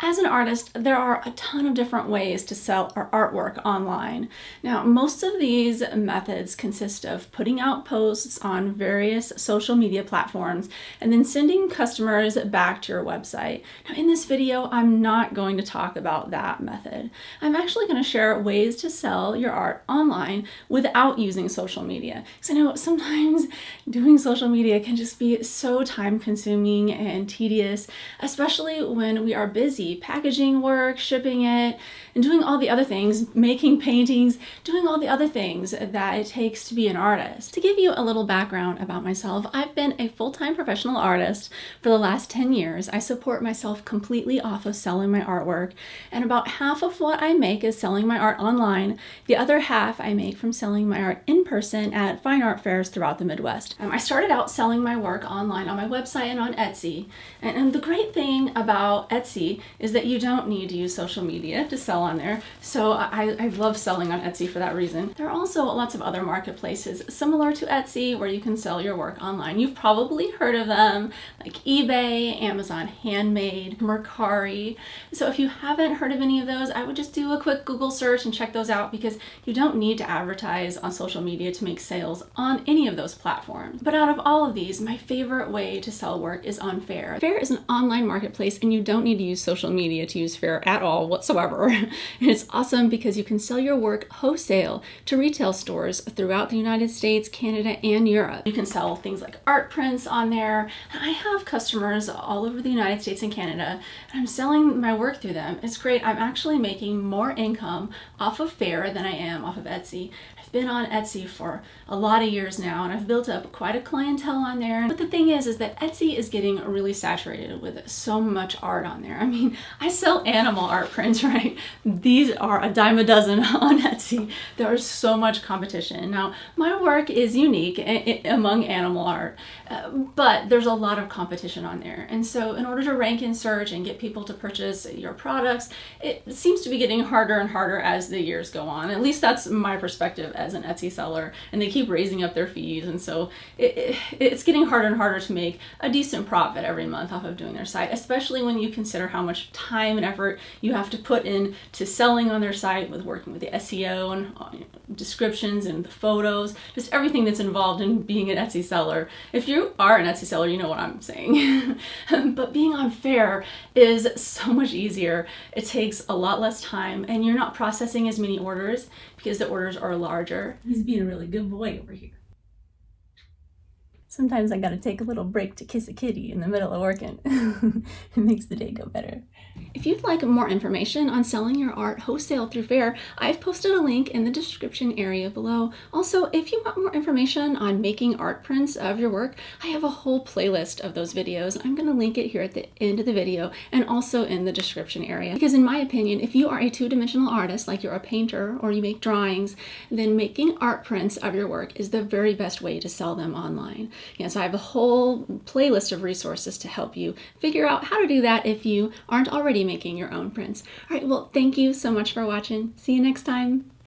As an artist, there are a ton of different ways to sell our artwork online. Now, most of these methods consist of putting out posts on various social media platforms and then sending customers back to your website. Now, in this video, I'm not going to talk about that method. I'm actually going to share ways to sell your art online without using social media. Because I know sometimes doing social media can just be so time-consuming and tedious, especially when we are busy packaging work, shipping it, and doing all the other things, making paintings, doing all the other things that it takes to be an artist. To give you a little background about myself, I've been a full-time professional artist for the last 10 years. I support myself completely off of selling my artwork, and about half of what I make is selling my art online. The other half I make from selling my art in person at fine art fairs throughout the Midwest. I started out selling my work online on my website and on Etsy, and the great thing about Etsy is that you don't need to use social media to sell on there. So I love selling on Etsy for that reason. There are also lots of other marketplaces similar to Etsy where you can sell your work online. You've probably heard of them, like eBay, Amazon Handmade, Mercari. So if you haven't heard of any of those, I would just do a quick Google search and check those out, because you don't need to advertise on social media to make sales on any of those platforms. But out of all of these, my favorite way to sell work is on Faire. Faire is an online marketplace, and you don't need to use social media to use Faire at all whatsoever. And it's awesome because you can sell your work wholesale to retail stores throughout the United States, Canada, and Europe. You can sell things like art prints on there. I have customers all over the United States and Canada, and I'm selling my work through them. It's great. I'm actually making more income off of Faire than I am off of Etsy. I've been on Etsy for a lot of years now, and I've built up quite a clientele on there. But the thing is that Etsy is getting really saturated with so much art on there. I mean, I sell animal art prints, right? These are a dime a dozen on Etsy. There is so much competition. Now, my work is unique among animal art, but there's a lot of competition on there. And so in order to rank in search and get people to purchase your products, it seems to be getting harder and harder as the years go on. At least that's my perspective as an Etsy seller, and they keep raising up their fees, and so it's getting harder and harder to make a decent profit every month off of doing their site, especially when you consider how much time and effort you have to put in to selling on their site, with working with the SEO and descriptions and the photos, just everything that's involved in being an Etsy seller. If you are an Etsy seller, you know what I'm saying. But being on Faire is so much easier. It takes a lot less time, and you're not processing as many orders because the orders are larger. He's being a really good boy over here. Sometimes I gotta take a little break to kiss a kitty in the middle of working. It makes the day go better. If you'd like more information on selling your art wholesale through Faire, I've posted a link in the description area below. Also, if you want more information on making art prints of your work, I have a whole playlist of those videos. I'm gonna link it here at the end of the video and also in the description area. Because in my opinion, if you are a two-dimensional artist, like you're a painter or you make drawings, then making art prints of your work is the very best way to sell them online. Yeah, so I have a whole playlist of resources to help you figure out how to do that if you aren't already making your own prints. All right, well, thank you so much for watching. See you next time.